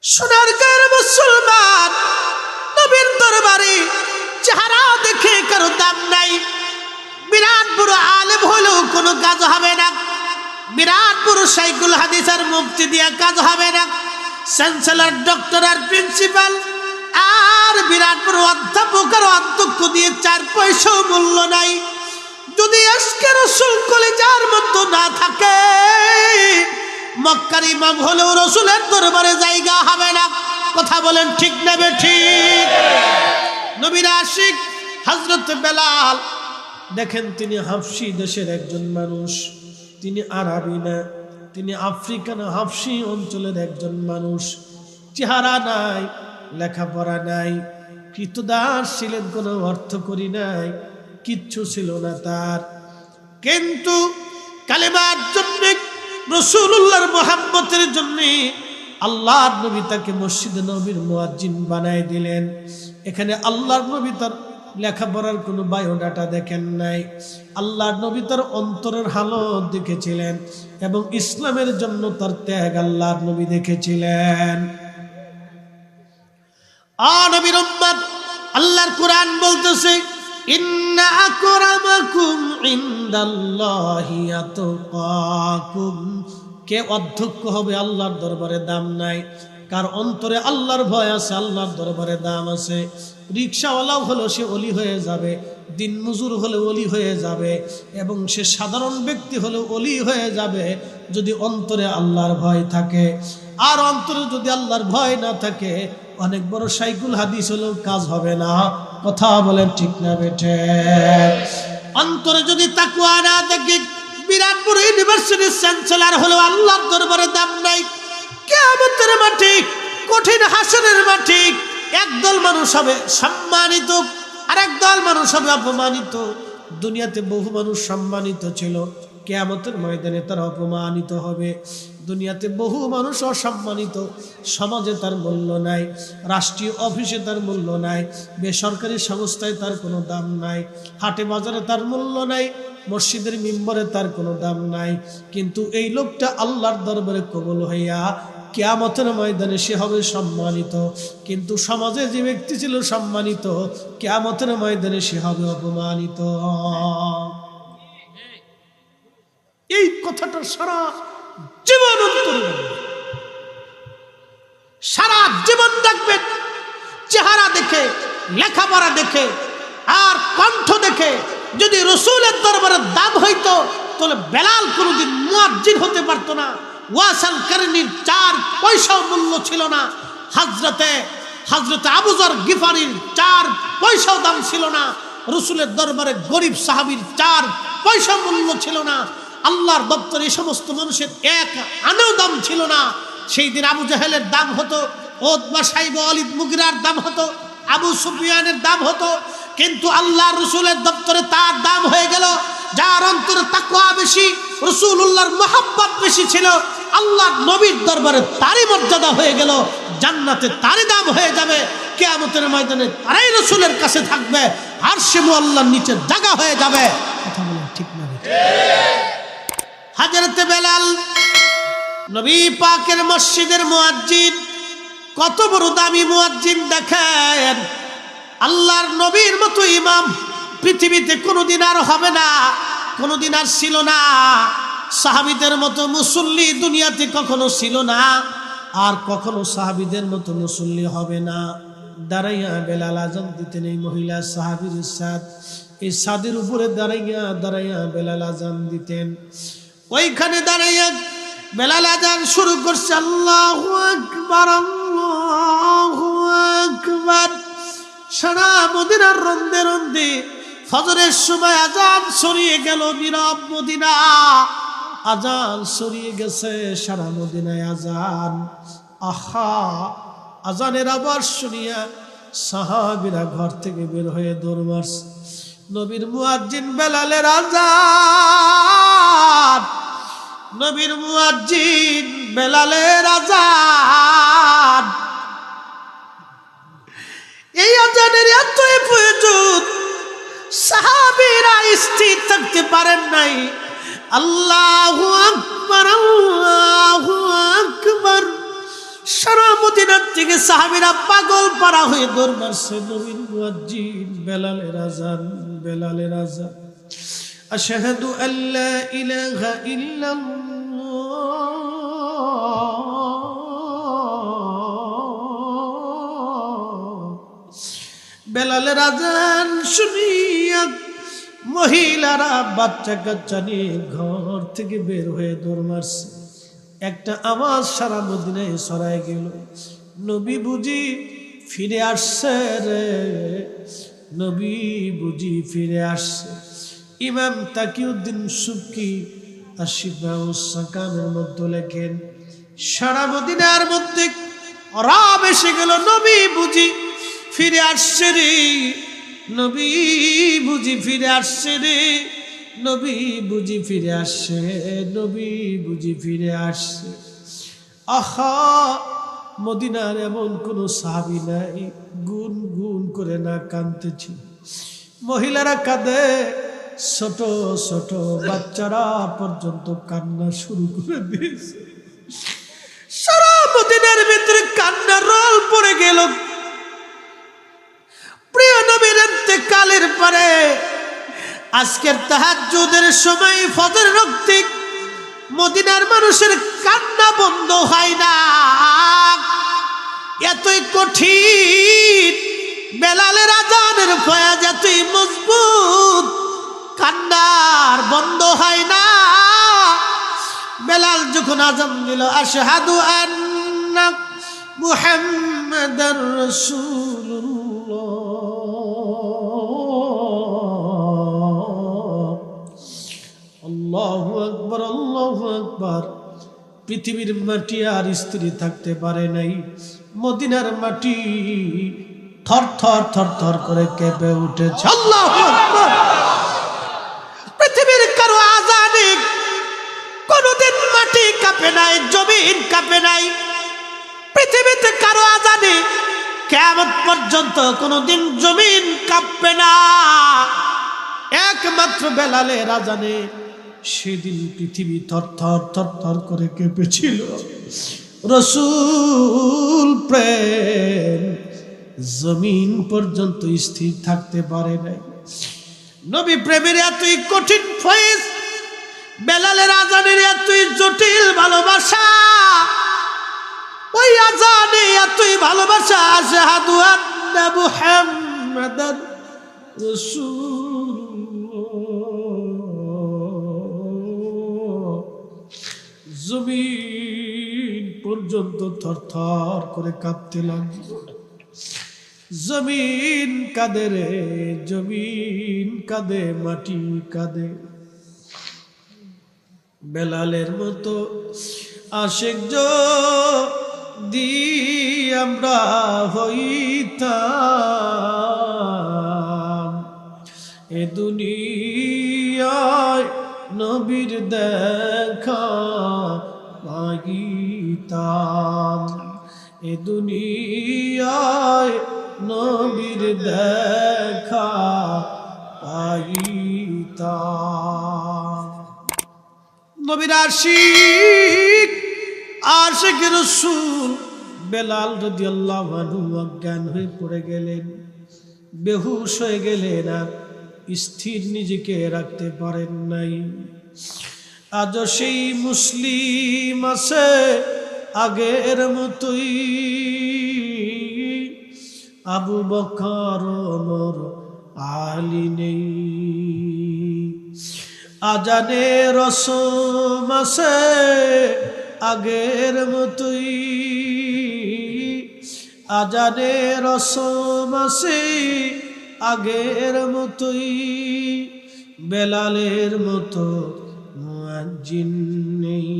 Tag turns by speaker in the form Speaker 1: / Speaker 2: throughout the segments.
Speaker 1: সোনার গায়ের মুসলমান নবীর দরবারে চেহারা দেখে কারো দাম নাই। বিরাট বড় আলেম হলেও কোনো কাজ হবে না, বিরাট বড় শাইখুল হাদিস আর মুফতি দিয়া কাজ হবে না, চ্যান্সেলর ডক্টর আর প্রিন্সিপাল আর বিরাট বড় অধ্যাপক আর অধ্যক্ষ দিয়ে 4 পয়সাও মূল্য নাই। যদি আজকে রাসূল কলিজার মতো না থাকে, মক্কার ইমাম হলেও রাসূলের দরবারে জায়গা হবে না। কথা বলেন ঠিক না বেঠিক? নবীর আশিক হযরত বেলাল দেখেন, তিনি হাবশী দেশের একজন মানুষ, তিনি আরবি না, তিনি আফ্রিকান হাবশী অঞ্চলের একজন মানুষ। চেহারা নাই, লেখাপড়া নাই, কৃতদাস ছিলেন, কোনো অর্থ করি নাই, কিচ্ছু ছিল না তার। কিন্তু কালেমার জন্য, রাসূলুল্লাহর মুহাব্বতের জন্য আল্লাহর নবী তাকে মসজিদে নববীর মুয়াজ্জিন বানায় দিলেন। এখানে আল্লাহর নবী তার লেখাপড়ার কোনো বায়োডাটা দেখেন নাই, আল্লাহর নবী তার অন্তরের হালত দেখেছিলেন এবং ইসলামের জন্য তার ত্যাগ আল্লাহর নবী দেখেছিলেন। নবীর উম্মত, আল্লাহর কোরআন বলতেছে, ইন্না আকরামাকুম ইনদাল্লাহি আতকাকুম। কে অধ্যক্ষ হবে আল্লাহর দরবারে দাম নাই, কার অন্তরে আল্লাহর ভয় আছে আল্লাহর দরবারে দাম আছে। রিকশাওয়ালাও হলো সে ওলি হয়ে যাবে, দিন মজুর হলে ওলি হয়ে যাবে, এবং সে সাধারণ ব্যক্তি হলে ওলি হয়ে যাবে যদি অন্তরে আল্লাহর ভয় থাকে। আর অন্তরে যদি আল্লাহর ভয় না থাকে, অনেক বড় শাইখুল হাদিস হলেও কাজ হবে না। কথা বলেন ঠিক না বেঠে? অন্তরে যদি তাকওয়া না থাকে, বিরাট বড় ইউনিভার্সিটির চ্যান্সেলর হলেও আল্লাহর দরবারে দাম নাই। কিয়ামতের মাঠে, কঠিন হাসরের মাঠে একদল মানুষ হবে সম্মানিত আর একদল মানুষ হবে অপমানিত। দুনিয়াতে বহু মানুষ সম্মানিত ছিল, কিয়ামতের ময়দানে তারা অপমানিত হবে। দুনিয়াতে বহু মানুষ অসম্মানিত, সমাজে তার মূল্য নাই, রাষ্ট্রীয় অফিসে তার মূল্য নাই, বেসরকারি সংস্থায় তার কোনো দাম নাই, হাটে বাজারে তার মূল্য নাই, মসজিদের মিম্বরে তার কোনো দাম নাই। কিন্তু এই লোকটা আল্লাহর দরবারে কবুল হইয়া কিয়ামতের ময়দানে সে হবে সম্মানিত। কিন্তু সমাজে যে ব্যক্তি ছিল সম্মানিত, কিয়ামতের ময়দানে সে হবে অপমানিত। এই কথাটা সারা জীবন অন্তরে রাখবেন, সারা জীবন রাখবেন। চেহারা দেখে, লেখাপড়া দেখে আর কণ্ঠ দেখে যদি রাসূলের দরবারে দাম হইতো, তাহলে বেলাল কোনোদিন মুয়াজ্জিন হতে পারতো না। ওয়াসাল কারনির 4 পয়সাও মূল্য ছিল না। হযরতে আবু যর গিফারির 4 পয়সাও দাম ছিল না। রাসূলের দরবারে গরিব সাহাবীর 4 পয়সা মূল্য ছিল না। আল্লাহর দপ্তরে এই সমস্ত মানুষের 1 আনাও দাম ছিল না। সেই দিন আবু জাহেলের দাম হতো, উতবা সাইবা ওয়ালিদ মুগিরার দাম হতো, আবু সুফিয়ানের দাম হতো। কিন্তু আল্লাহর রাসূলের দপ্তরে তার দাম হয়ে গেল। যার অন্তরে তাকওয়া বেশি, রাসূলুল্লাহর মুহাব্বত বেশি ছিল, আল্লাহর নবীর দরবারে তারই মর্যাদা হয়ে গেল, জান্নাতে তারই দাম হয়ে যাবে। কিয়ামতের ময়দানে তারাই রাসূলের কাছে থাকবে, আরশে মুআল্লার নিচে জায়গা হয়ে যাবে। কথা বলেন ঠিক না? হযরত বেলাল নবী পাকের মসজিদের মুয়াজ্জিন, কত বড় দামি মুয়াজ্জিন দেখেন। আল্লাহর নবীর মতো ইমাম পৃথিবীতে কোনোদিন আর হবে না, কোনোদিন আর ছিল না। সাহাবীদের মতো মুসল্লি দুনিয়াতে কখনো ছিল না, আর কখনো সাহাবীদের মতো মুসল্লি হবে না। দাঁড়াইয়া বেলাল আযান দিতেন। এই মহিলা সাহাবীর সাদ, এই সাদের উপরে দাঁড়াইয়া বেলাল আযান দিতেন। ওইখানে দাঁড়াইয়া বেলাল আযান শুরু করছে, আল্লাহু আকবার, আল্লাহু আকবার। সারা মদিনার রন্দে রন্দে ফজরের সময় আযান ছড়িয়ে গেল। নীরব মদিনা, আযান ছড়িয়ে গেছে সারা মদিনায় আযান। আহা, আযানের আওয়াজ শুনিয়া সাহাবীরা ঘর থেকে বের হয়ে দৌড় মারছে। নবীর মুয়াজ্জিন বেলালের আযান, নবীর মুয়াজ্জিন বেলালের আযান। এই আযানের এতই প্রয়োজন, সাহাবীরা স্থির থাকতে পারেন নাই। আল্লাহু আকবার, আল্লাহু আকবার। সারা মদিনার থেকে সাহাবীরা পাগল পারা হয়ে দৌড় মারছে নবীর মুয়াজ্জিন বেলালের আযান, বেলালের আযান। আশহাদু আল্লা ইলাহা ইল্লাল্লাহ। বেলালের আযান শুনিয়া মহিলারা বাচ্চা কাচ্চা নিয়ে ঘর থেকে বের হয়ে দৌড় মারছে। একটা আওয়াজ সারা মদিনায় ছড়ায় গেল, নবী বুঝি ফিরে আসছে রে, নবী বুঝি ফিরে আসছে। ইমাম তাকিউদ্দিন সুবকি আশিফাউস সাকামের মধ্যে লেখেন, সারা মদিনার মধ্যে রাব এসে গেল, নবী বুঝি ফিরে আসছে রে, নবী বুঝি ফিরে আসছে রে, নবী বুঝি ফিরে আসছে, নবী বুঝি ফিরে আসছে। আহা, মদিনার এমন কোন সাহাবী নাই গুন গুন করে না কাঁদতেছি। মহিলারা কাঁদে, ছোট ছোট বাচ্চারা পর্যন্ত কান্না শুরু করে দিয়েছে। সারা মদিনার ভিতরে কান্নার রোল পড়ে গেল। প্রিয় নবীর ইন্তেকালের পরে আজকের তাহাজ্জুদের সময় ফজর রক্তে মদিনার মানুষের কান্না বন্ধ হয় না। এতই কঠিন, বেলালের আযানের ফয়াজ এতই মজবুত, কান্নার বন্ধ হয় না। বেলাল যখন আযান দিল, আশহাদু আন্না মুহাম্মাদার রাসূলুল্লাহ, আল্লাহু আকবার, আল্লাহু আকবার। পৃথিবীর মাটি আর স্থির থাকতে পারে নাই, মদিনার মাটি থর থর থর থর করে কেঁপে উঠেছে। আল্লাহু আকবার। পৃথিবীর কারো আযানে কোনদিন মাটি কাঁপে নাই, জমিন কাঁপে নাই। পৃথিবীতে কারো আযানে কিয়ামত পর্যন্ত কোনদিন জমিন কাঁপবে না। একমাত্র বেলালের আযানে সেদিন পৃথিবী থর থর থর থর করে কেঁপেছিল। রাসূল প্রেম জমিন পর্যন্ত স্থির থাকতে পারে নাই। নবী প্রেমের এতই কঠিন ফয়েজ, বেলালের আযানের এতই জটিল ভালোবাসা, ওই আযানে এতই ভালোবাসা। আশহাদু আন্না মুহাম্মাদার রাসূলুল্লাহ, জমিন পর্যন্ত থরথর করে কাঁপতে লাগল। জমিন কাঁদে রে, জমিন কাঁদে, মাটি কাঁদে। বেলালের মতো আশিক যদি আমরা হইতাম, এ দুনিয়ায় নবীর দেখা পাইতাম, এ দুনিয়ায় নবীর দেখা পাইতাম। নবীর আশিক, আশিক রাসূল বেলাল রাদিয়াল্লাহু আনহু অজ্ঞান হয়ে পড়ে গেলেন, বেহুশ হয়ে গেলেন, আর স্থির নিজেকে রাখতে পারেন নাই। আজও সেই মুসলিম আছে আগের মতোই, আবু বকর ওমর আলী নেই। আজানে রসম আছে আগের মতোই, আজানে রসম আছে আগের মতোই। বেলালের মতো মুয়াজ্জিন নেই।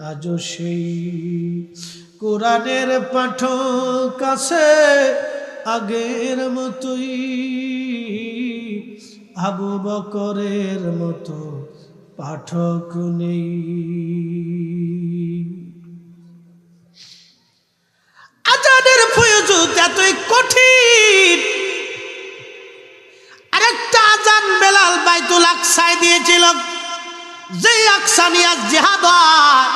Speaker 1: আজও সেই কোরআনের পাঠক আছে আগের মতোই, আবু বকরের মতো পাঠক নেই। আজানের ফয়জুত এতই কঠিন। আরেকটা আজান বেলাল বাইতুল আকসায় দিয়েছিল, যে আকসা নিয়ে জিহাদ হয়,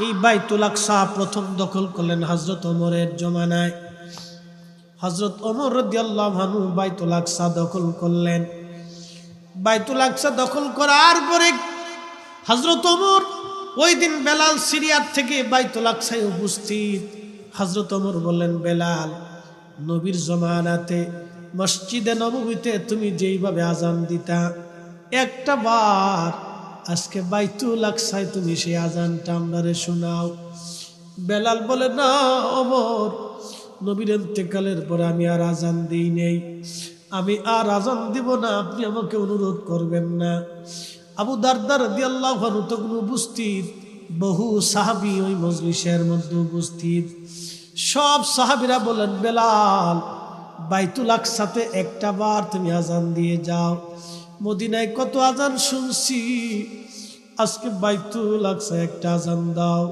Speaker 1: এই বাইতুল আকসা প্রথম দখল করলেন হযরত ওমরের জমানায়। হযরত ওমর রাদিয়াল্লাহু আনহু বাইতুল আকসা দখল করলেন। বাইতুল আকসা দখল করার পরে হযরত ওমর ওই দিন বেলাল সিরিয়ার থেকে বাইতুল আকসায় উপস্থিত। হযরত ওমর বললেন, বেলাল, নবীর জমানাতে মসজিদে নববীতে তুমি যেইভাবে আজান দিতা, একটা বার আজকে বাইতুল আকসায় তুমি সেই আজানটা আমারে শোনাও। বেলাল বলে, না ওমর, নবীর ইন্তেকালের পরে আমি আর আজান দিই নেই, আমি আর আজান দিব না, আপনি আমাকে অনুরোধ করবেন না। আবু দারদা রাদিয়াল্লাহু আনহু তখন উপস্থিত, বহু সাহাবী ওই মজলিসের মধ্যে উপস্থিত। সব সাহাবীরা বলেন, বেলাল, বাইতুল আকসাতে একটা বার তুমি আজান দিয়ে যাও। মদিনায় কত আজান শুনছি, আজকে বাইতুল আকসায় একটা আজান দাও।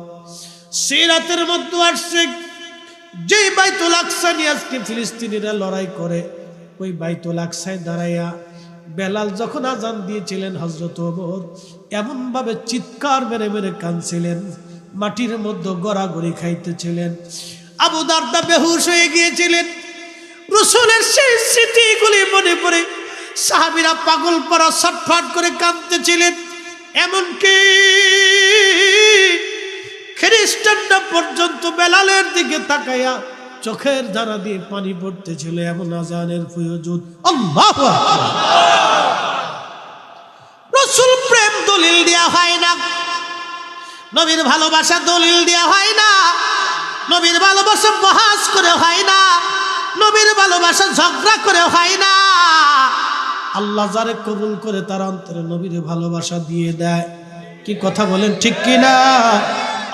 Speaker 1: সিরাতের মধ্যে আসছে, যে বাইতুল আকসা নিয়ে আজকে ফিলিস্তিনিরা লড়াই করে, ওই বাইতুল আকসায় দাঁড়াইয়া বেলাল যখন আজান দিয়েছিলেন, হযরত ওমর এমন ভাবে চিৎকার মেরে মেরে কাঁদছিলেন, মাটির মধ্যে গড়াগড়ি খাইতেছিলেন। আবু দারদা বেহুশ হয়ে গিয়েছিলেন। রাসূলের সেই স্মৃতিগুলি মনে পড়ে সাহাবীরা পাগল পারা ছটফট করে কাঁদতেছিলেন। এমনকি খ্রিস্টানরা পর্যন্ত বেলালের দিকে তাকাইয়া চোখের ধারা দিয়ে পানি পড়তেছিল, এমন আজানের ফয়জুদ। আল্লাহু আকবার। রাসূল প্রেম দলিল দেয়া হয় না, নবীর ভালোবাসা দলিল দেয়া হয় না, নবীর ভালোবাসা বহাস করে হয় না, নবীর ভালোবাসা ঝগড়া করে হয় না। আল্লাহ যারে কবুল করে তার অন্তরে নবীর ভালোবাসা দিয়ে দেয়। কি কথা বলেন, ঠিক কি না?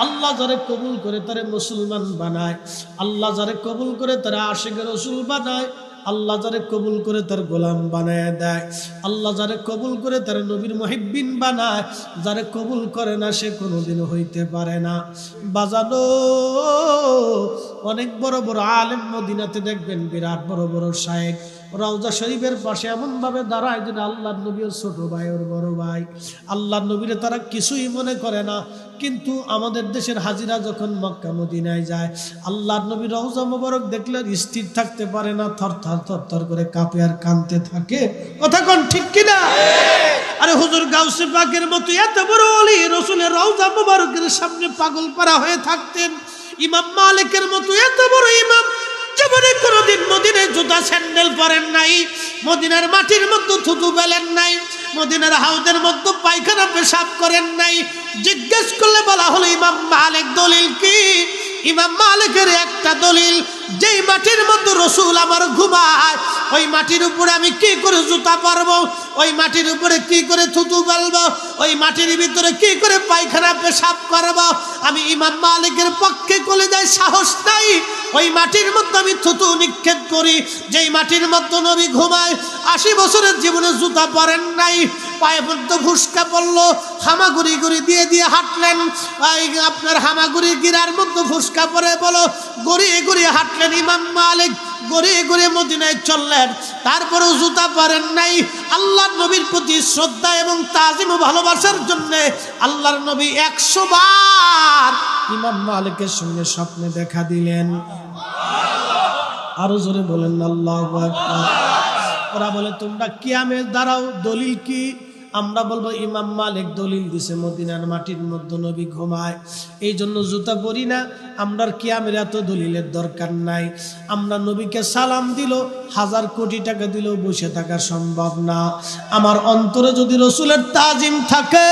Speaker 1: আল্লাহ যারে কবুল করে তারে মুসলমান বানায়, আল্লাহ যারে কবুল করে তারা আশিক রাসূল বানায়, আল্লাহ যারে কবুল করে তার গোলাম বানায় দেয়, আল্লাহ যারে কবুল করে তার নবীর মুহিব্বিন বানায়, যারে কবুল করে না সে কোনোদিন হইতে পারে না। বাজানো অনেক বড় বড় আলেম মদিনাতে দেখবেন, বিরাট বড় বড় শায়েখ রওজা শরীফের পাশে এমন ভাবে দাঁড়ায় যেন আল্লাহর নবীর ছোট ভাই ওর বড় ভাই। আল্লাহর নবীরে তারা কিছুই মনে করে না, কিন্তু আমাদের দেশের হাজিরা যখন মক্কা মদিনায় যায়, আল্লাহর নবী রওজা মোবারক দেখলে স্থির থাকতে পারে না, থরথর থরথর করে কাঁপে আর কাঁদতে থাকে। কথা কোন ঠিক কিনা? আরে হুজুর গাউসে পাকের মতো এত বড় ওলি রাসূলের রওজা মোবারকের সামনে পাগল পারা হয়ে থাকতেন। ইমাম মালিকের মতো এত বড় ইমাম জীবনে কোনোদিন মদিনায় জুতা স্যান্ডেল পরেন নাই, মদিনার মাটির মধ্যে থুতু ফেলেন নাই, মদিনার হাউদের মধ্যে পায়খানা পেশাব করেন নাই। জিজ্ঞেস করলে বলা হলো, ইমাম মালিক দলিল কি? ইমাম মালিকের একটা দলিল, যেই মাটির মধ্যে রাসূল আমার ঘুমায়, ওই মাটির উপরে আমি কি করে জুতা পরবো, ওই মাটির উপরে কি করে থুতু ফেলবো, ওই মাটির ভিতরে কি করে পায়খানা পেশাব করবো, আমি ইমাম মালিকের পক্ষে কলিজায় সাহস নাই ওই মাটির মধ্যে আমি থুতু নিক্ষেপ করি। যেই মাটির মধ্যে নবী ঘুমায়, 80 বছরের জীবনে জুতা পরেন নাই, পায়ে পর্যন্ত ফুসকা পড়লো, হামাগুড়ি গুড়ি দিয়ে দিয়ে হাঁটলেন, আপনার হামাগুড়ি গিরার মধ্যে ফুসকা পরে বলো গড়িয়ে গড়িয়ে হাঁটলেন ইমাম মালিক, গড়িয়ে গড়িয়ে মদিনায় চললেন, তারপরেও জুতা পরেন নাই। আল্লাহর নবীর প্রতি শ্রদ্ধা এবং তাজিম ও ভালোবাসার জন্য আল্লাহর নবী 100 বার ইমাম মালিকের সঙ্গে স্বপ্নে দেখা দিলেন। আরো জোরে বলেন আল্লাহু আকবার। ওরা বলে তোমরা কিয়ামে দাঁড়াও, দলিল কি? আমরা বলবো ইমাম মালিক দলিল দিছে মদিনার মাটির মধ্যে নবী ঘুমায়, এই জন্য জুতা পরি না। আমরা কিয়ামের এত দলিলের দরকার নাই। আমরা নবীকে সালাম দিল, 1000 কোটি টাকা দিলেও বসে থাকা সম্ভব না। আমার অন্তরে যদি রাসূলের তাজিম থাকে,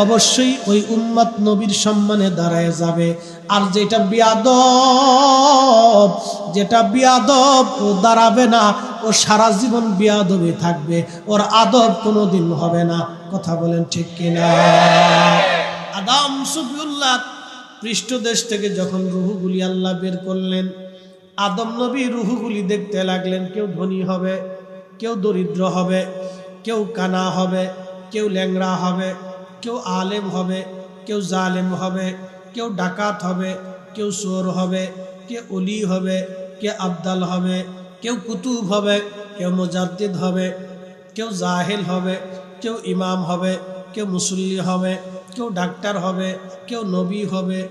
Speaker 1: অবশ্যই ওই উম্মত নবীর সম্মানে দাঁড়ায় যাবে। আর যেটা বিয়াদব ও দাঁড়াবে না, ও সারা জীবন বিয়াদবই থাকবে, ওর আদব কোনোদিন হবে না। কথা বলেন ঠিক কিনা? আদম সুফিউল্লাহ পৃষ্ঠদেশ থেকে যখন রুহগুলি আল্লাহ বের করলেন, আদম নবী রুহগুলি দেখতে লাগলেন। কেউ ধনী হবে, কেউ দরিদ্র হবে, কেউ কানা হবে, কেউ ল্যাংড়া হবে, কেউ আলেম হবে, কেউ জালেম হবে, কেউ ডাকাত হবে, কেউ চোর হবে, কেউ ওলি হবে, কেউ আবদাল হবে, কেউ কুতুব হবে, কেউ মুজাদ্দিদ হবে, কেউ জাহিল হবে, কেউ ইমাম হবে, কেউ মুসল্লি হবে, কেউ ডাক্তার হবে, কেউ নবী হবে।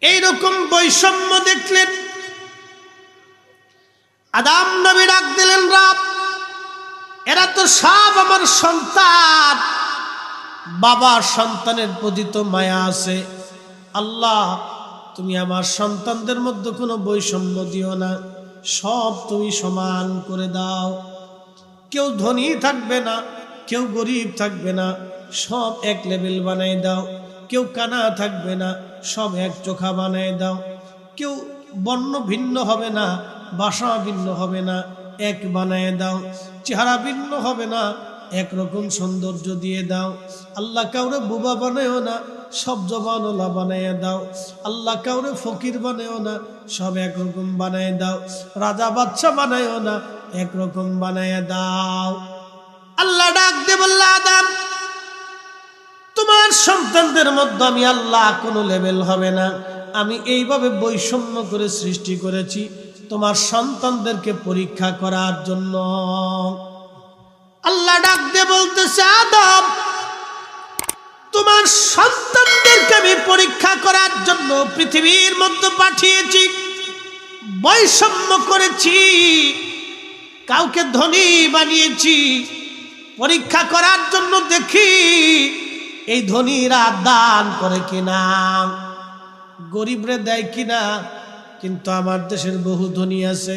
Speaker 1: এইরকম বৈষম্য দেখলেন। আদম নবী ডাক দিলেন, রব এরা তো সব আমার সন্তান, বাবার সন্তানের প্রতি তো মায়া আছে, আল্লাহ তুমি আমার সন্তানদের মধ্যে কোনো বৈষম্য দিও না, সব তুমি সমান করে দাও। কেউ ধনী থাকবে না, কেউ গরিব থাকবে না, সব এক লেভেল বানাই দাও। কেউ কানা থাকবে না, সব এক চোখা বানাই দাও। কেউ বর্ণ ভিন্ন হবে না, ভাষা ভিন্ন হবে না, এক বানায় দাও। চেহারা ভিন্ন হবে না, একরকম সৌন্দর্য দিয়ে দাও। আল্লাহ কাউরে বুবা বানায়ও না, সব জবানওয়ালা বানায় দাও। আল্লাহ কাউরে ফকির বানায়ও না, সব একরকম বানায় দাও। রাজা বাদশা বানায়ও না, একরকম বানায় দাও। আল্লাহ ডাক দিয়ে বলল, আদম তোমার সন্তানদের মধ্যে আমি আল্লাহ কোনো লেভেল হবে না, আমি এইভাবে বৈষম্য করে সৃষ্টি করেছি তোমার সন্তানদেরকে পরীক্ষা করার জন্য। আল্লাহ ডাক দিয়ে বলতেছে, আদম তোমার সন্তানদেরকে আমি পরীক্ষা করার জন্য পৃথিবীর মধ্যে পাঠিয়েছি, বৈষম্য করেছি, কাউকে ধনী বানিয়েছি পরীক্ষা করার জন্য, দেখি এই ধনীরা দান করে কিনা, গরিবরে দেয় কিনা। কিন্তু আমার দেশের বহু ধনী আছে,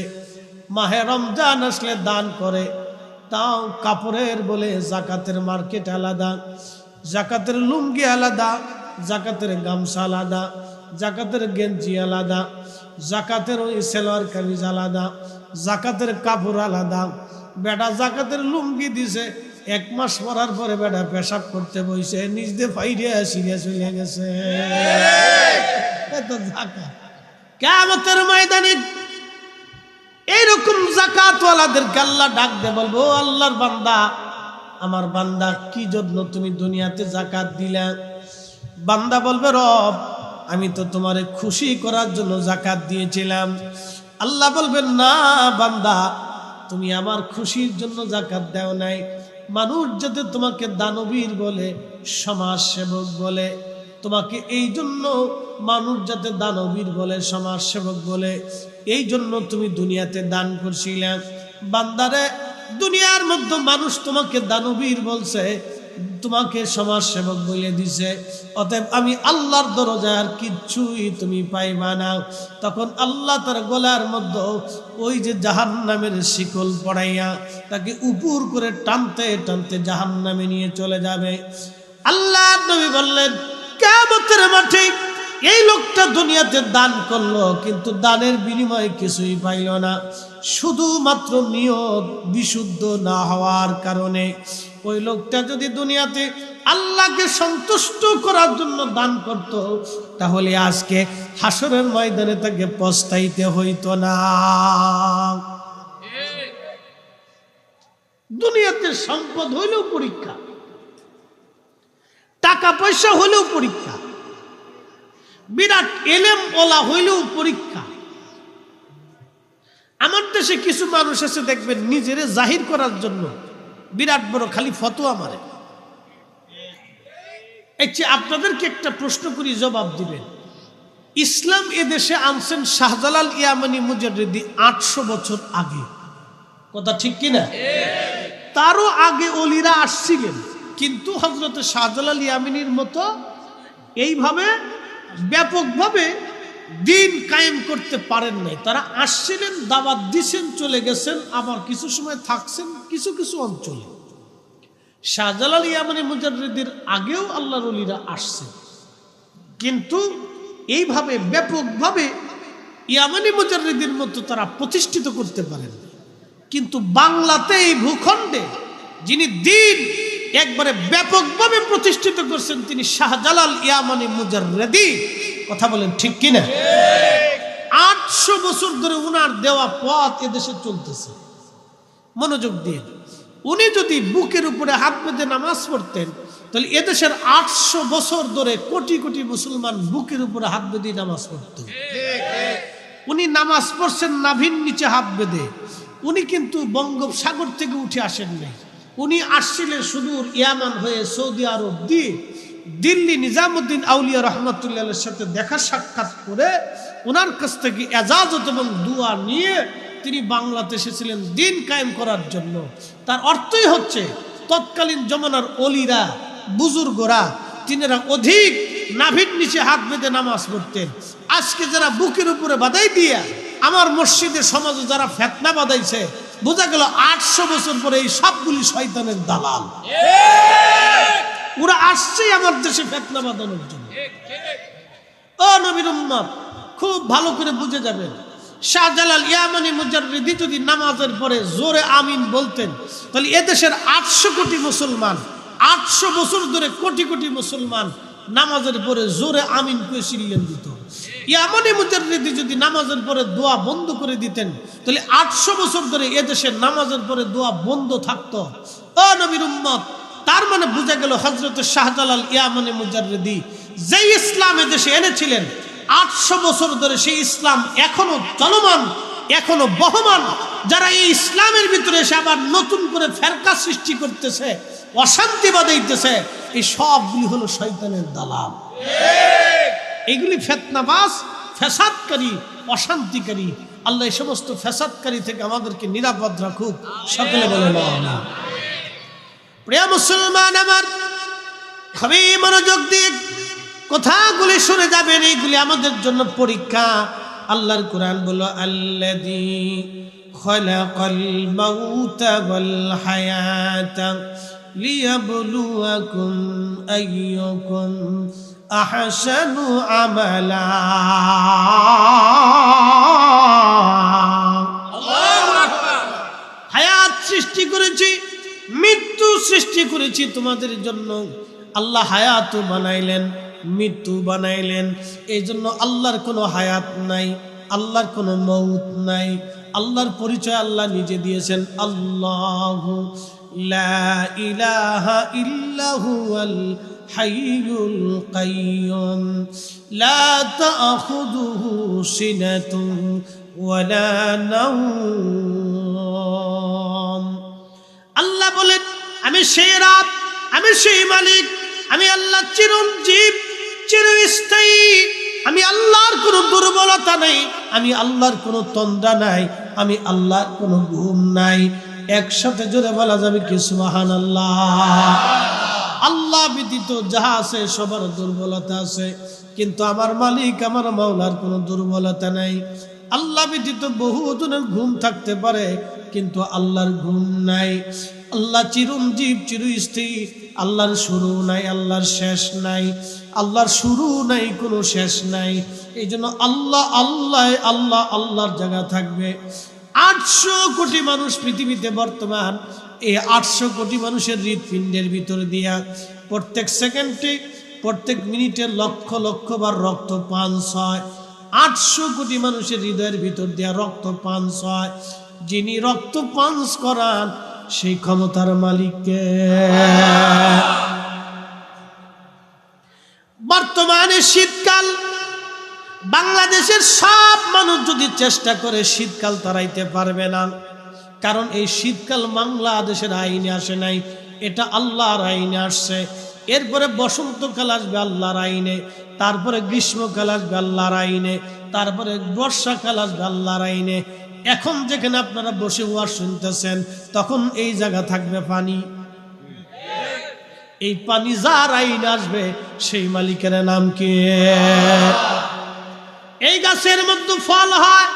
Speaker 1: মাহে রমজান আসলে দান করে, তাও কাপড়ের বলে জাকাতের মার্কেট আলাদা, জাকাতের লুঙ্গি আলাদা, জাকাতের গামছা আলাদা, জাকাতের গেঞ্জি আলাদা, জাকাতের ওই সেলোয়ার কামিজ আলাদা, জাকাতের কাপড় আলাদা। বেটা জাকাতের লুঙ্গি দিছে, 1 মাস পরার পরে বেটা পেশাব করতে বইছে, নিজ দিয়ে ফাইরিয়া সিরিয়া চলে গেছে। এত জাকাত কিয়ামতের ময়দানে এইরকম জাকাতওয়ালাদেরকে আল্লাহ ডাক দিয়ে বলবো, আল্লাহর বান্দা, আমার বান্দা কি জন্য তুমি দুনিয়াতে জাকাত দিলা? বান্দা বলবে, রব আমি তো তোমারে খুশি করার জন্য জাকাত দিয়েছিলাম। আল্লাহ বলবেন, না বান্দা, তুমি আমার খুশির জন্য জাকাত দাও নাই। মানুষ যাতে তোমাকে দানবীর বলে, সমাজ সেবক বলে, তোমাকে এই জন্য মানুষ যাতে দানবীর বলে, সমাজ সেবক বলে, এই জন্য তুমি দুনিয়াতে দান করছিলে। বান্দারে, দুনিয়ার মধ্যে মানুষ তোমাকে দানবীর বলছে, তোমাকে সমাজ সেবক বলে দিছে, অতএব আমি আল্লাহর দরজায় আর কিচ্ছুই তুমি পাইবা না। তখন আল্লাহ তার গলার মধ্যে ওই যে জাহান্নামের শিকল পড়াইয়া তাকে উপর করে টানতে টানতে জাহান্নামে নিয়ে চলে যাবে। আল্লাহ নবী বললেন, কিয়ামতের মাঠে এই লোকটা দুনিয়াতে দান করলো, কিন্তু দানের বিনিময়ে কিছুই পাইল না, শুধুমাত্র নিয়ত বিশুদ্ধ না হওয়ার কারণে। ওই লোকটা যদি দুনিয়াতে আল্লাহকে সন্তুষ্ট করার জন্য দান করত, তাহলে আজকে হাসরের ময়দানে তাকে পস্তাইতে হইতো না। দুনিয়াতে সম্পদ হইলেও পরীক্ষা, টাকা পয়সা হইলেও পরীক্ষা, বিরাট এলেম ওলা হইলেও পরীক্ষা। আমার দেশে কিছু মানুষ আছে দেখবেন, নিজেরে জাহির করার জন্য বিরাট বড় খালি ফতোয়া মারে। আপনাদেরকে একটা প্রশ্ন করি, জবাব দিবেন। ইসলাম এদেশে আনছেন শাহজালাল ইয়ামানি মুজাদ্দিদি 800 বছর আগে, কথা ঠিক কিনা? তারও আগে ওলিরা আসছিলেন, কিন্তু হযরত শাহজালাল ইয়ামানির মতো এইভাবে ব্যাপকভাবে দিন কায়েম করতে পারেন নাই। তারা আসছিলেন, দাওয়াত দিছেন, চলে গেছেন, আবার কিছু সময় থাকছেন কিছু কিছু অঞ্চলে। শাহজালাল ইয়ামানি মুজাদ্দিদির আগেও আল্লাহর ওলিরা আসছেন, কিন্তু এইভাবে ব্যাপকভাবে ইয়ামানি মুজাদ্দিদির মতো তারা প্রতিষ্ঠিত করতে পারেন। কিন্তু বাংলাতে, এই ভূখণ্ডে যিনি দিন একবারে ব্যাপকভাবে প্রতিষ্ঠিত করছেন, তিনি শাহজালাল ইয়ামানি মুজাদ্দিদি। কথা বলেন ঠিক কিনা? 800 বছর ধরে উনার দেওয়া পথ এদেশে চলতেছে। মনোযোগ দিয়ে, উনি যদি বুকের উপরে হাত বেঁধে নামাজ পড়তেন, তাহলে এদেশের 800 বছর ধরে কোটি কোটি মুসলমান বুকের উপরে হাত বেঁধে নামাজ পড়ত। উনি নামাজ পড়ছেন নাভির নিচে হাত বেঁধে। উনি কিন্তু বঙ্গোপসাগর থেকে উঠে আসেন নাই, উনি আসছিলেন সুদূর ইয়ামান হয়ে সৌদি আরব দিয়ে দিল্লি নিজামুদ্দিন আউলিয়া রহমতুল্লাহের সাথে দেখা সাক্ষাৎ করে ওনার কাছ থেকে এজাজত এবং দুয়া নিয়ে তিনি বাংলাতে এসেছিলেন দিন কায়েম করার জন্য। তার অর্থই হচ্ছে তৎকালীন জমানার অলিরা বুজুর্গরা তিনারা অধিক নাভির নিচে হাত বেঁধে নামাজ পড়তেন। আজকে যারা বুকের উপরে বাধাই দিয়া আমার মসজিদের সমাজে যারা ফেতনা বাঁধাইছে, বোঝা গেল 800 বছর পরে এই সবগুলি শয়তানের দালাল। ওরা আসছেই আমার দেশে ফেতনা বাঁধানোর জন্য। ও নবীর উম্মত, খুব ভালো করে বুঝে যাবেন, শাহজালাল ইয়ামানি মুজাররিদি যদি নামাজের পরে জোরে আমিন বলতেন, তাহলে এদেশের 800 কোটি মুসলমান, 800 বছর ধরে কোটি কোটি মুসলমান নামাজের পরে জোরে আমিন করে সিরিয়ান দিত। ইয়ামানি মুজাররিদি যদি নামাজের পরে দোয়া বন্ধ করে দিতেন, তাহলে 800 বছর ধরে এদেশের নামাজের পরে দোয়া বন্ধ থাকতো। ও নবীর উম্মত, তার মানে বোঝা গেল হযরত শাহজালাল ইয়ামানি মুজাররিদি যে ইসলাম এদেশে এনেছিলেন, 800 বছর ধরে সেই ইসলাম এখনো চলমান, এখনো বহমান। যারা এই ইসলামের ভিতরে এসে আবার নতুন করে ফেরকা সৃষ্টি করতেছে, অশান্তি বাঁধাইতেছে, এই সবগুলি হলো শয়তানের দালাল। এইগুলি ফিতনাবাজ, ফ্যাসাদকারী, অশান্তিকারী। আল্লাহ এই সমস্ত ফ্যাসাদকারী থেকে আমাদেরকে নিরাপদ রাখুক। সকলে বলেন আমিন। প্রিয় মুসলমান আমার, খুবই মনোযোগ দিয়ে কথাগুলি শুনে যাবেন, এইগুলি আমাদের জন্য পরীক্ষা। আল্লাহর কোরআন বলল, আল্লাযী খালাকাল মাউতা ওয়াল হায়াতা লিয়াবলুয়াকুম আইয়ুকুম আহসানু আমালা। আল্লাহু আকবার। হায়াত সৃষ্টি করেছি, মৃত্যু সৃষ্টি করেছি তোমাদের জন্য। আল্লাহ হায়াত বানাইলেন, মৃত্যু বানাইলেন। এই জন্য আল্লাহর কোনো হায়াত নাই, আল্লাহর কোনো মউত নাই। আল্লাহর পরিচয় আল্লাহ নিজে দিয়েছেন, আল্লাহু লা ইলাহা ইল্লা হুয়াল হাইয়ুল কাইয়ুম লা তাখুযুহু সিনাতুন ওয়ালা নাওম। আল্লাহ বলেন, আমি সেই রব, আমি সেই মালিক, আমি আল্লাহ চিরঞ্জীব, চিরস্থায়ী। আমি আল্লাহর কোনো দুর্বলতা নাই, আমি আল্লাহর কোনো তন্দ্রা নাই, আমি আল্লাহর কোনো ঘুম নাই। একসাথে জোরে বলা যাবে কি সুবহানাল্লাহ। আল্লাহ ব্যতীত যাহা আছে সবার দুর্বলতা আছে, কিন্তু আমার মালিক, আমার মাওলার কোনো দুর্বলতা নাই। আল্লাহ ব্যতীত বহু জনের ঘুম থাকতে পারে, কিন্তু আল্লাহর ঘুম নাই। আল্লাহ চিরঞ্জীব, চিরস্থায়ী। আল্লাহর শুরু নাই, আল্লাহর শেষ নাই। আল্লাহর শুরু নাই, কোনো শেষ নাই। এই জন্য আল্লাহ আল্লাহ আল্লাহ আল্লাহর জায়গা থাকবে। 800 কোটি মানুষ পৃথিবীতে বর্তমান। এই 800 কোটি মানুষের হৃৎপিণ্ডের ভিতর দিয়া প্রত্যেক সেকেন্ডে, প্রত্যেক মিনিটে লক্ষ লক্ষ বার রক্ত পাঞ্চ হয়। 800 কোটি মানুষের হৃদয়ের ভিতর দিয়া রক্ত পাঞ্চ হয়। যিনি রক্ত পাঞ্চ করান সেই ক্ষমতার মালিককে। বর্তমানে শীতকাল, বাংলাদেশের সব মানুষ যদি চেষ্টা করে শীতকাল তাড়াইতে পারবে না। কারণ এই শীতকাল বাংলাদেশের আইনে আসে নাই, এটা আল্লাহর আইনে আসছে। এরপরে বসন্তকাল আসবে আল্লাহর আইনে, তারপরে গ্রীষ্মকাল আসবে আল্লাহর আইনে, তারপরে বর্ষাকাল আসবে আল্লাহর আইনে। এখন যেখানে আপনারা বসে ওয়াজ শুনতেছেন, তখন এই জায়গা থাকবে পানি। এই পানি যার আইন আসবে সেই মালিকের নাম কি? এই গাছের মধ্যে ফল হয়,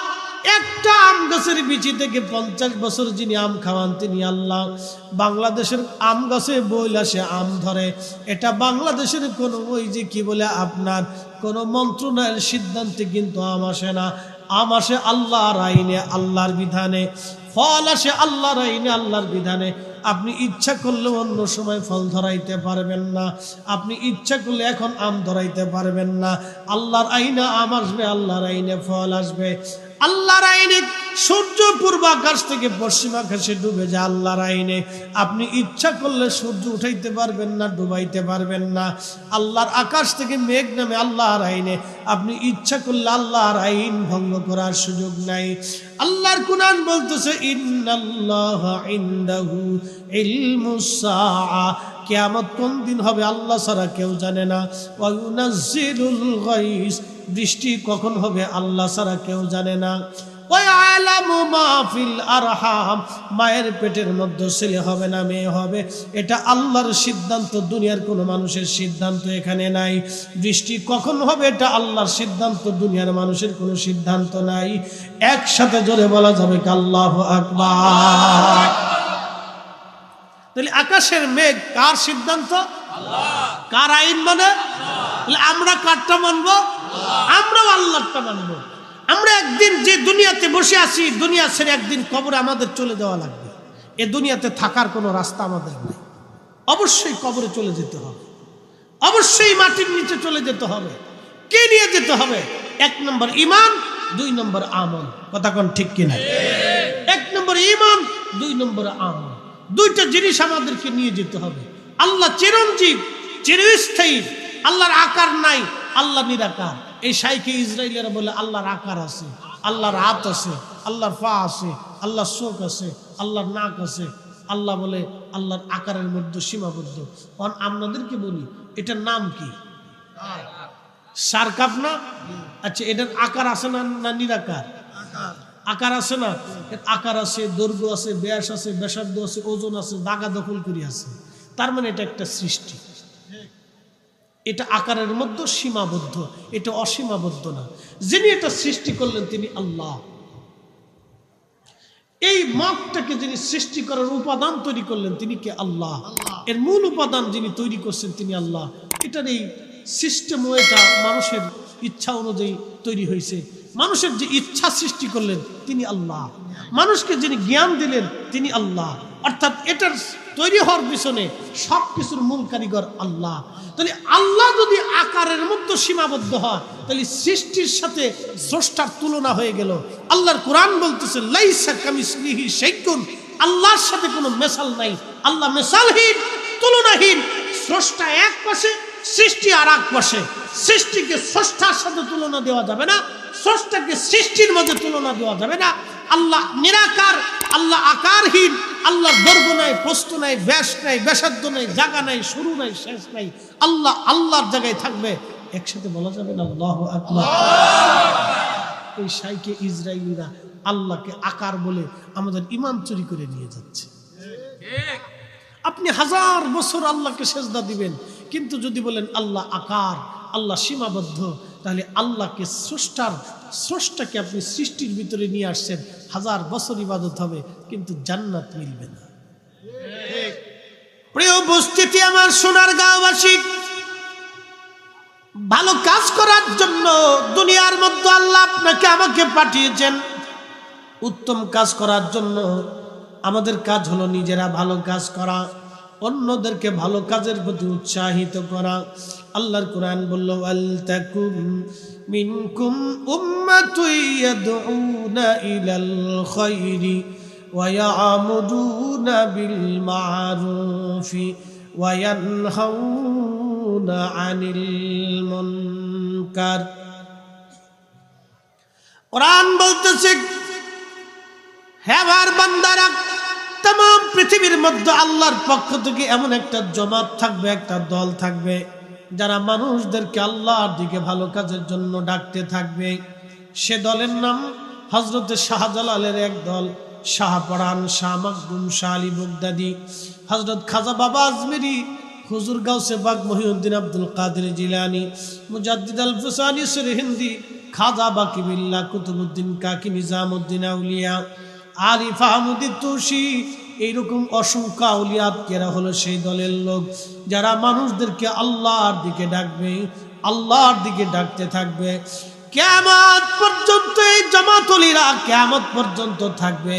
Speaker 1: একটা আম গাছের বিচি থেকে 50 বছর যিনি আম খাওয়ান তিনি আল্লাহ। বাংলাদেশের আম গাছে বইল আসে, আম ধরে। এটা বাংলাদেশের কোনো ওই যে কি বলে আপনার কোনো মন্ত্রণালয়ের সিদ্ধান্তে কিন্তু আম আসে না। আম আসে আল্লাহর আইনে, আল্লাহর বিধানে। ফল আসে আল্লাহর আইনে, আল্লাহর বিধানে। আপনি ইচ্ছা করলে অন্য সময় ফল ধরাইতে পারবেন না, আপনি ইচ্ছা করলে এখন আম ধরাইতে পারবেন না। আল্লাহর আইনে আম আসবে, আল্লাহর আইনে ফল আসবে। আল্লাহর আইনে সূর্য পূর্বাকাশ থেকে পশ্চিম আকাশে ডুবে যায় আল্লাহর আইনে। আপনি ইচ্ছা করলে সূর্য উঠাইতে পারবেন না, ডুবাইতে পারবেন না। আল্লাহর আকাশ থেকে মেঘ নামে আল্লাহর আইনে, আপনি ইচ্ছা করলে আল্লাহর আইন ভঙ্গ করার সুযোগ নাই। আল্লাহর কুরআন বলতেছে ইন্নাল্লাহা ইনদাহু ইলমুস সাআ, কিয়ামত কোন দিন হবে আল্লাহ ছাড়া কেউ জানে না। ওয়া ইউনাজ্জিলুল গায়স, বৃষ্টি কখন হবে আল্লাহ ছাড়া কেউ জানে না। ওয়া ইয়ালামু মা ফিল আরহাম, মায়ের পেটের মধ্যে ছেলে হবে না মেয়ে হবে, এটা আল্লাহর সিদ্ধান্ত, দুনিয়ার কোনো মানুষের সিদ্ধান্ত এখানে নাই। বৃষ্টি কখন হবে এটা আল্লাহর সিদ্ধান্ত, দুনিয়ার মানুষের কোনো সিদ্ধান্ত নাই। একসাথে জোরে বলা যাবে আল্লাহু আকবার। তাহলে আকাশের মেঘ কার সিদ্ধান্ত? আল্লাহ। কার আইন মানে? আমরা কারটা মানবো? আমরাও আল্লাহরটা মানবো। আমরা একদিন যে দুনিয়াতে বসে আছি, দুনিয়া ছেড়ে একদিন কবরে আমাদের চলে যাওয়া লাগবে। এ দুনিয়াতে থাকার কোনো রাস্তা আমাদের নেই। অবশ্যই কবরে চলে যেতে হবে, অবশ্যই মাটির নিচে চলে যেতে হবে। কে নিয়ে যেতে হবে? 1 নম্বর ঈমান, 2 নম্বর আমল। কথা কোন ঠিক কিনা? 1 নম্বর ঈমান, 2 নম্বর আমল। দুইটা জিনিস আমাদেরকে নিয়ে যেতে হবে। আল্লাহ চিরঞ্জীব, চিরস্থায়ী, আল্লাহর আকার নাই, আল্লাহ নিরাকার। এই শাইখে ইসরায়েলিরা বলে আল্লাহর আকার আছে, আল্লাহর হাত আছে, আল্লাহর পা আছে, আল্লাহর চোখ আছে, আল্লাহর নাক আছে। আল্লাহ বলে আল্লাহর আকারের মধ্যে সীমাবদ্ধ। আপনাদেরকে বলি এটার নাম কি? সারকাপ না? আচ্ছা, এটার আকার আছে না নিরাকার? আকার আছে না? আকার আছে, দৈর্ঘ্য আছে, ব্যাস আছে, ব্যাসার্ধ আছে, ওজন আছে, দাগা দখল করি আছে। তার মানে এটা একটা সৃষ্টি। এটা আকারের মধ্যে সীমাবদ্ধ, এটা অসীমাবদ্ধ না। যিনি এটা সৃষ্টি করলেন তিনি আল্লাহ। এই মগটাকে যিনি সৃষ্টি করার উপাদান তৈরি করলেন তিনি কে? আল্লাহ। এর মূল উপাদান যিনি তৈরি করছেন তিনি আল্লাহ। এটার এই সিস্টেম, এটা মানুষের ইচ্ছা অনুযায়ী তৈরি হয়েছে। মানুষের যে ইচ্ছা সৃষ্টি করলেন তিনি আল্লাহ। মানুষকে যিনি জ্ঞান দিলেন তিনি আল্লাহ। অর্থাৎ এটার তৈরি হওয়ার পিছনে সবকিছুর মূল কারিগর আল্লাহ। তাহলে আল্লাহ যদি আকারের মধ্যে সীমাবদ্ধ হয়, তাহলে সৃষ্টির সাথে স্রষ্টার তুলনা হয়ে গেল। আল্লাহর কোরআন বলতেছে লাইসা কামিসলিহি শাইউন, আল্লাহর সাথে কোনো মেসাল নাই। আল্লাহ মেসালহীন, তুলনাহীন। স্রষ্টা এক পাশে, সৃষ্টি আর এক পাশে। সৃষ্টিকে স্রষ্টার সাথে তুলনা দেওয়া যাবে না, স্রষ্টাকে সৃষ্টির মধ্যে তুলনা দেওয়া যাবে না। আল্লাহ নিরাকার, আল্লাহ আকারহীন। আল্লাহর দৈর্ঘ্য নাই, প্রস্থ নাই, ব্যাস নাই, ব্যাসার্ধ নাই, জায়গা নাই, শুরু নাই, শেষ নাই। আল্লাহ আল্লাহর জায়গায় থাকবে। একসাথে বলা যাবে না আল্লাহু আকবার। এই শাইখে ইসরায়েলিরা আল্লাহকে আকার বলে আমাদের ঈমান চুরি করে নিয়ে যাচ্ছে। আপনি 1000 বছর আল্লাহকে সেজদা দিবেন, কিন্তু যদি বলেন আল্লাহ আকার, আল্লাহ সীমাবদ্ধ, তাহলে আল্লাহকে স্রষ্টাকে আপনি সৃষ্টির ভিতরে নিয়ে আসছেন। 1000 বছর ইবাদত হবে, কিন্তু জান্নাত মিলবে না। প্রিয় উপস্থিতি, আমার সোনার গাঁওবাসী, ভালো কাজ করার জন্য দুনিয়ার মধ্যে আল্লাহ আপনাকে আমাকে পাঠিয়েছেন। উত্তম কাজ করার জন্য আমাদের কাজ হলো নিজেরা ভালো কাজ করা, অন্যদেরকে ভালো কাজের প্রতি উৎসাহিত করা। আল্লাহর কোরআন বলল ওয়াল তাকুম মিনকুম উম্মাতুন ইয়াদউনা ইলাল খায়রি ওয়া ইয়ামুরুনা বিল মা'রুফি ওয়া ইয়ানহাউনা আনিল মুনকার। কোরআন বলতেছে, হে আমার বান্দারা, तमाम পৃথিবীর মধ্যে আল্লাহর পক্ষ থেকে এমন একটা জমাত থাকবে, একটা দল থাকবে যারা মানুষদেরকে আল্লাহর দিকে ভালো কাজের জন্য ডাকতে থাকবে। সে দলের নাম হযরতে শাহজালালের এক দল, শাহপরান, শাহ মখদুম, শাহ আলী বগদাদি, হযরত খাজা বাবা আজমেরি, হুজুর গাউসে পাক মহিউদ্দিন আব্দুল কাদের জিলানী, মুজাদ্দিদ আল ফুসানি সুরহিন্দি, খাজা বাকি বিল্লাহ, কুতুবউদ্দিন কাকি, নিজামউদ্দিন আউলিয়া, আরিফ আহমদি তুশি, এইরকম অসংখ্য আউলিয়াত কেরা হলো সেই দলের লোক যারা মানুষদেরকে আল্লাহর দিকে ডাকবে, আল্লাহর দিকে ডাকতে থাকবে। কিয়ামত পর্যন্ত এই জামাতুলীরা কিয়ামত পর্যন্ত থাকবে।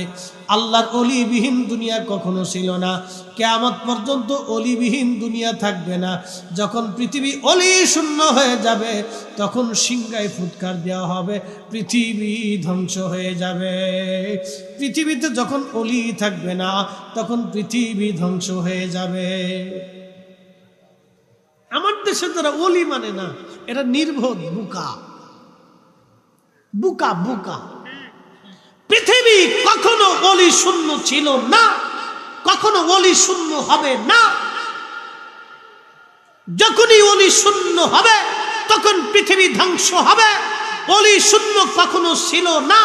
Speaker 1: আল্লাহর অলিবিহীন দুনিয়া কখনো ছিল না, কিয়ামত পর্যন্ত অলিবিহীন দুনিয়া থাকবে না। যখন পৃথিবী অলি শূন্য হয়ে যাবে তখন সিংহায় ফুৎকার দেওয়া হবে, পৃথিবী ধ্বংস হয়ে যাবে। পৃথিবীতে যখন অলি থাকবে না তখন পৃথিবী ধ্বংস হয়ে যাবে। আমার দেশে যারা অলি মানে না এরা নির্বোধ, বুকা বুকা বুকা। পৃথিবী কখনো অলি শূন্য ছিল না, কখনো অলি শূন্য হবে না। যখনই অলি শূন্য হবে তখন পৃথিবী ধ্বংস হবে। অলি শূন্য কখনো ছিল না,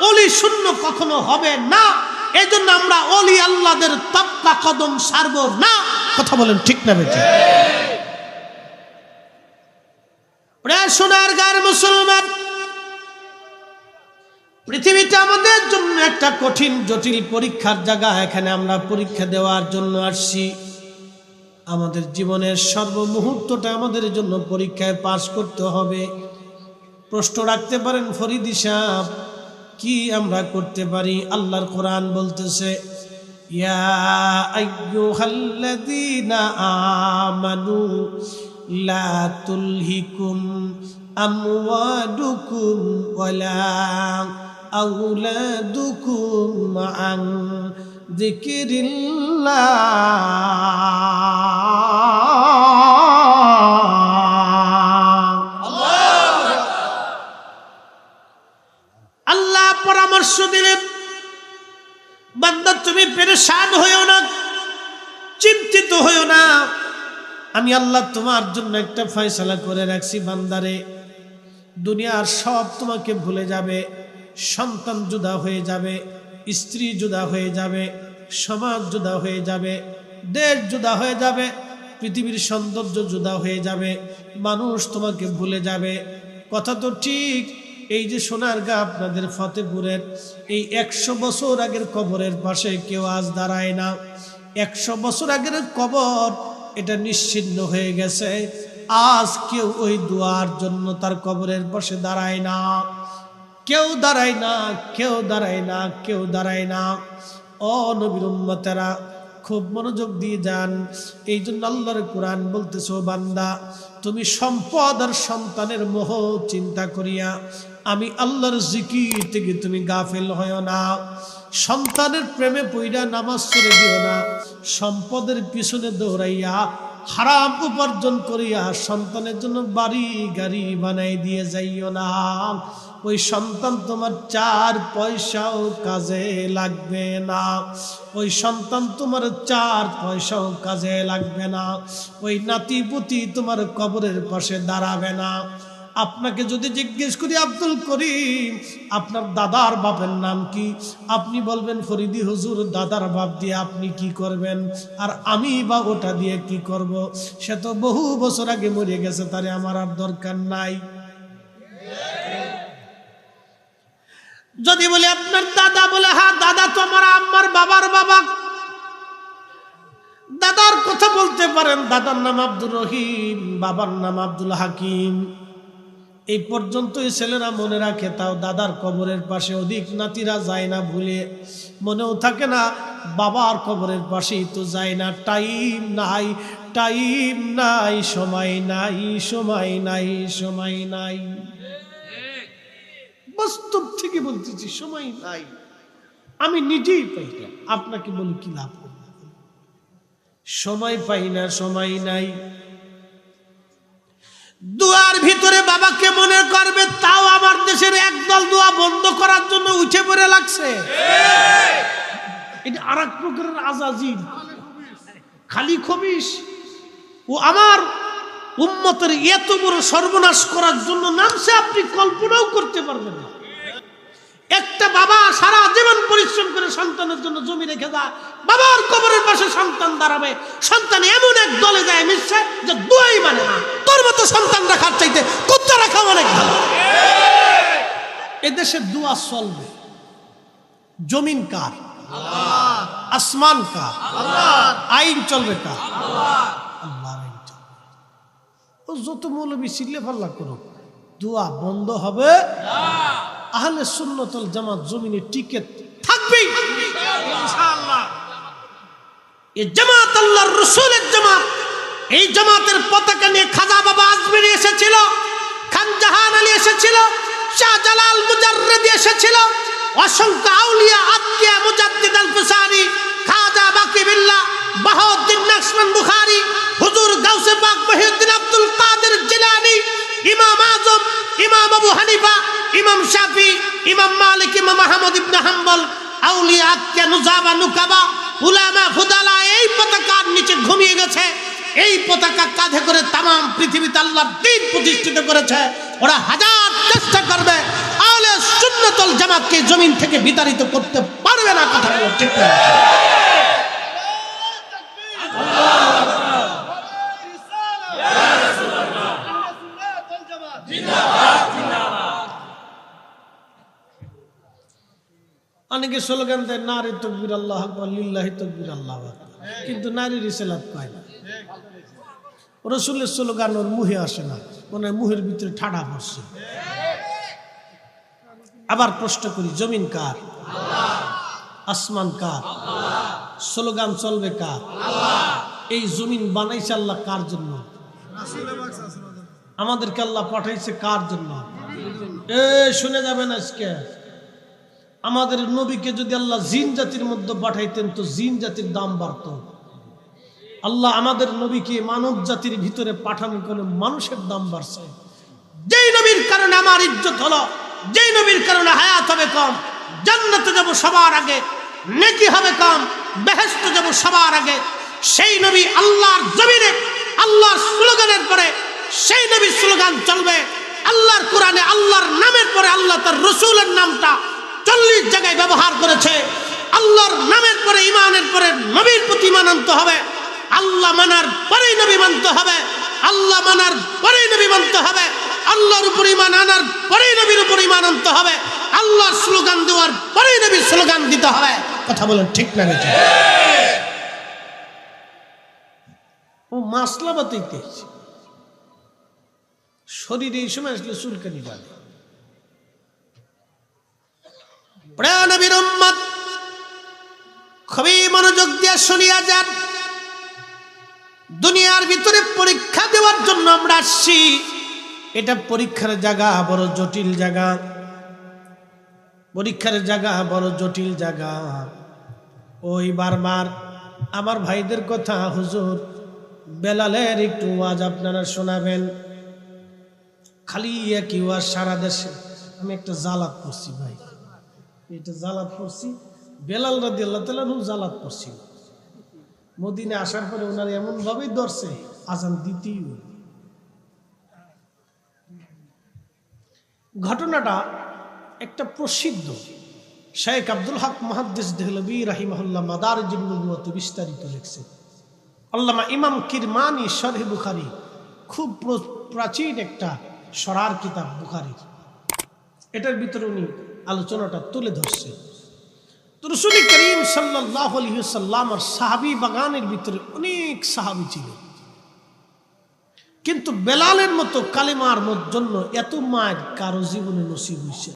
Speaker 1: অলি শূন্য কখনো হবে না। এই জন্য আমরা অলি আল্লাহদের তপ্পা কদম সারব না। কথা বলেন ঠিক না বেটা? সোনার গার মুসলমান, পৃথিবীটা আমাদের জন্য একটা কঠিন জটিল পরীক্ষার জায়গা। এখানে আমরা পরীক্ষা দেওয়ার জন্য আসছি। আমাদের জীবনের সর্বমুহূর্তটা আমাদের জন্য পরীক্ষায় পাশ করতে হবে। প্রশ্ন রাখতে পারেন ফরিদি সাহেব, কি আমরা করতে পারি? আল্লাহর কোরআন বলতেছে, ইয়া আইয়ুহাল্লাযীনা আমানু লা তুলহিকুম আমওয়ালুকুম ওয়ালা আওলাদুকুম আন যিকরিল্লাহ। আল্লাহ পরামর্শ দিলেন, বান্দা তুমি পেরেশান হইও না, চিন্তিত হইও না। আমি আল্লাহ তোমার জন্য একটা ফয়সালা করে রাখছি। বান্দারে, দুনিয়ার সব তোমাকে ভুলে যাবে, সন্তান জুদা হয়ে যাবে, স্ত্রী জুদা হয়ে যাবে, সমাজ জুদা হয়ে যাবে, দেশ জুদা হয়ে যাবে, পৃথিবীর সৌন্দর্য জুদা হয়ে যাবে, মানুষ তোমাকে ভুলে যাবে। কথা তো ঠিক। এই যে সোনারগাঁ আপনাদের ফতেপুরের এই 100 বছর আগের কবরের পাশে কেউ আজ দাঁড়ায় না। 100 বছর আগের কবর এটা নিশ্চিহ্ন হয়ে গেছে। আজ কেউ ওই দুয়ার জন্য তার কবরের পাশে দাঁড়ায় না, কেউ দাঁড়ায় না, কেউ দাঁড়ায় না, কেউ দাঁড়ায় না। ও নবীর উম্মতেরা, খুব মনোযোগ দিয়ে যান। এই জন্য আল্লাহর কোরআন বলতেছে, বান্দা তুমি সম্পদ আর সন্তানের মোহ চিন্তা করিয়া আমি আল্লাহর জিকির থেকে তুমি গাফেল হয়ো না। সন্তানের প্রেমে পইরা নামাজ ছেড়ে দিও না। সম্পদের পিছনে দৌড়াইয়া হারাম উপার্জন করিয়া সন্তানের জন্য বাড়ি গাড়ি বানাই দিয়ে যাইও না। ওই সন্তান তোমার 4 পয়সাও কাজে লাগবে না। ওই সন্তান তোমার 4 পয়সাও কাজে লাগবে না। ওই নাতিপুতি তোমার কবরের পাশে দাঁড়াবে না। আপনাকে যদি জিজ্ঞেস করি, আব্দুল করিম আপনার দাদার বাপের নাম কি? আপনি বলবেন ফরিদি হুজুর, দাদার বাপ দিয়ে আপনি কি করবেন? আর আমি বা ওটা দিয়ে কি করব? সে তো বহু বছর আগে মরে গেছে, তারে আমার আর দরকার নাই। যদি বলি আপনার দাদা, বলে হ্যাঁ দাদা তো আমার আম্মার বাবার বাবা। দাদার কথা বলতে পারেন, দাদার নাম আব্দুর রহিম, বাবার নাম আব্দুল হাকিম। এই পর্যন্তই ছেলেরা মনে রাখে, তাও দাদার কবরের পাশে অধিক নাতিরা যায় না, ভুলে মনেও থাকে না বাবার কবরের পাশেই তো যায় না। টাইম নাই, টাইম নাই, সময় নাই, সময় নাই, সময় নাই। বাস্তব থেকে বলতেছি, সময় নাই। আমি নিজেই পাই না, আপনাকে বলি কি লাভ করব? সময় পাই না, সময় নাই। দুয়ার ভিতরে বাবাকে মনে করবে, তাও আমার দেশের একদল দোয়া বন্ধ করার জন্য উঠে পড়ে লাগছে। এটা আর এক প্রকারের আজাজিল, খালি খবিস। ও আমার উম্মতের এত বড় সর্বনাশ করার জন্য নামছে, আপনি কল্পনাও করতে পারবেন না। একটা বাবা সারা জীবন পরিশ্রম করে সন্তানের জন্য জমি রেখে যায়, বাবার কবরের পাশে সন্তান দাঁড়াবে। সন্তান এমন এক দলে যায় মিশছে যে দোয়াই মানে না। তোর মতো সন্তান রাখার চাইতে কুত্তা রাখা অনেক ভালো। এদেশে দোয়া চলবে। জমিন কার? আল্লাহ। আসমান কার? আল্লাহ। আইন চলবে কার? আল্লাহ। আল্লাহর আইন চলবে। ও যত মৌলবী চিল্লে ফাল্লা করুক, দোয়া বন্ধ হবে না। আহলে সুন্নাত ওয়াল জামাত জমিনে টিকে থাকবে ইনশাআল্লাহ। এই জামাত আল্লাহর রাসূলের জামাত। এই জামাতের পতাকা নিয়ে খাজা বাবা আজমিরি এসেছিল, খান জাহান আলী এসেছিল, শাহজালাল মুজাররদি এসেছিল, অসংখ্য আউলিয়া আতকিয়া মুজাদ্দিদ আল ফুসারি, খাজা বাকি বিল্লাহ, বাহাউদ্দিন নাকশবন্দ বুখারী, হুজুর গাউসে পাক মহিউদ্দিন আব্দুল কাদের জিলানী, ইমাম আজম, ইমাম আবু হানিফা, ইমাম শাফি, ইমাম মালিক, ইমাম আহমদ ইবনে হাম্বল, আউলিয়া আতকিয়া নুজাবা নুকাবা, উলামা ফুদালা এই পতাকার নিচে ঘুমিয়ে গেছে। এই পতাকা কাঁধে করে তাম পৃথিবীতে আল্লাহর দ্বীন প্রতিষ্ঠিত করেছে। ওরা হাজার চেষ্টা করবে, আহলে সুন্নাত ওয়াল জামাতকে জমিন থেকে বিতাড়িত করতে পারবে না। কথা বলো ঠিক না? অনেকে স্লোগান দেয় নারী তাকবীর আল্লাহু আকবার, লিল্লাহি তাকবীর আল্লাহু আকবার, কিন্তু নারী রিসালাত পায় না। রাসূলের স্লোগান ওর মুখে আসে না, মনে মুখের ভিতরে ঠাডা পড়ছে। আবার প্রশ্ন করি, জমিন কার? আসমান কার? স্লোগান চলবে কার? এই জমিন বানাইছে আল্লাহ কার জন্য? আমাদেরকে আল্লাহ পাঠাইছে কার জন্য? শুনে যাবেন আজকে, আমাদের নবীকে যদি আল্লাহ জিন জাতির মধ্যে পাঠাইতেন তো জিন জাতির দাম বাড়ত। আল্লাহ আমাদের নবীকে মানব জাতির ভিতরে পাঠানোর কারণে মানুষের দাম বাড়ছে। যেই নবীর কারণে আমার ইজ্জত হলো, যেই নবীর কারণে হায়াত হবে কম, জান্নাতে যাব সবার আগে, নেকি হবে কম, বেহেশতে যাব সবার আগে, সেই নবী আল্লাহর জমিনে আল্লাহর স্লোগানের পরে সেই নবীর স্লোগান চলবে। আল্লাহর কোরআনে আল্লাহর নামের পরে আল্লাহ তার রাসূলের নামটা 40 জায়গায় ব্যবহার করেছে। আল্লাহর নামের পরে ইমানের পরে নবীর প্রতি ঈমান আনতে হবে। আল্লাহ মানার পরেই নবী মানতে হবে, আল্লাহ মানার পরেই নবী মানতে হবে, আল্লাহর উপর ঈমান আনার পরেই নবীর উপর ঈমান আনতে হবে, আল্লাহর স্লোগান দেওয়ার পরেই নবীর স্লোগান দিতে হবে। কথা বলেন ঠিক না? ও মাসলা বাতাইতে শরীরে এই সময় আসলে চুলকানি বাঁধে। প্রিয় নবীর উম্মত, খুবই মনোযোগ দিয়ে শুনিয়া যান। দুনিয়ার ভিতরে পরীক্ষা দেওয়ার জন্য আমরা আসছি। এটা পরীক্ষার জায়গা, বড় জটিল জায়গা। পরীক্ষার জায়গা, বড় জটিল জায়গা। ওই বারবার আমার ভাইদের কথা, হুজুর বেলালের একটু ওয়াজ আপনারা শোনাবেন। খালি একই ওয়াজ সারা দেশে। আমি একটা জালাত করছি ভাই, এটা জালাত করছি। বেলাল রাদিয়াল্লাহু তাআলা জালাত করছি। মদিনা আসার পরে ওনার এমন ভাবেই ধরছে, আজান দিতেই। ঘটনাটা একটা প্রসিদ্ধ শেখ আব্দুল হক মুহাদ্দিস দেহলভী রাহিমাহুল্লাহ মাদারিজুন নুবুওয়াতে বিস্তারিত লিখছেন। আল্লামা ইমাম কিরমানি শরহ বুখারী, খুব প্রাচীন একটা শরার কিতাব বুখারীর, এটার ভিতরে উনি আলোচনাটা তুলে ধরছে। তো রাসূল করিম সাল্লাল্লাহু আলাইহি ওয়াসাল্লাম আর সাহাবী বাগানের ভিতরে অনেক সাহাবী ছিল, কিন্তু বেলালের মতো কালেমার জন্য এত মায়ের কারো জীবনে নসিব হয়েছে